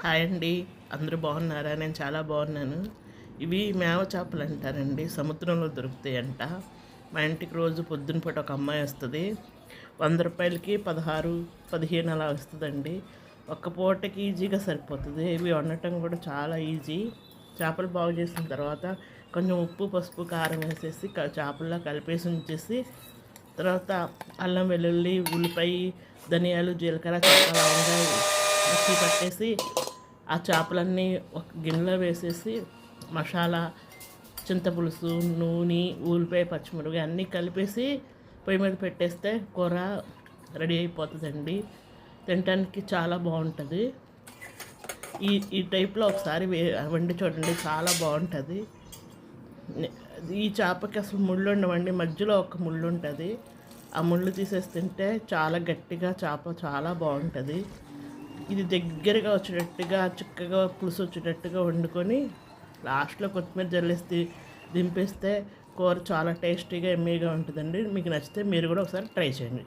Hi అండి. అందరూ బాగున్నారా? నేను చాలా బాగున్నాను. ఇవి మేవ చేపలు అంటారండి. సముద్రంలో దొరుకుతాయంట. మా ఇంటికి రోజు పొద్దున పూట ఒక అమ్మాయి వస్తుంది. 100 రూపాయలకి 16, 15 అలా వస్తుందండి. ఒక్క పూటకి ఈజీగా సరిపోతుంది. ఇవి వండటం కూడా చాలా ఈజీ. చేపలు బాగు చేసిన తర్వాత కొంచెం ఉప్పు, పసుపు, కారం వేసేసి చేపల్లో కలిపేసి ఉంచేసి, తర్వాత అల్లం, వెల్లుల్లి, ఉల్లిపాయ, ధనియాలు, జీలకర్ర, చెక్క, లవంగా మిక్సీ పట్టేసి ఆ చేపలన్నీ ఒక గిన్నెలో వేసేసి మసాలా, చింతపులుసు, నూనె, ఉల్లిపాయ, పచ్చిమిరపకాయ అన్నీ కలిపేసి పొయ్యి మీద పెట్టేస్తే కూర రెడీ అయిపోతుందండి. తినడానికి చాలా బాగుంటుంది. ఈ ఈ టైప్లో ఒకసారి వండి చూడండి, చాలా బాగుంటుంది. ఈ చేపకి అసలు ముళ్ళు ఉండవండి, మధ్యలో ఒక ముళ్ళు ఉంటుంది. ఆ ముళ్ళు తీసేసి తింటే చాలా గట్టిగా చేప చాలా బాగుంటుంది. ఇది దగ్గరగా వచ్చేటట్టుగా చిక్కగా పులుసు వచ్చేటట్టుగా వండుకొని లాస్ట్లో కొత్తిమీర జల్లేసి దింపేస్తే కూర చాలా టేస్టీగా ఎమ్మీగా ఉంటుందండి. మీకు నచ్చితే మీరు కూడా ఒకసారి ట్రై చేయండి.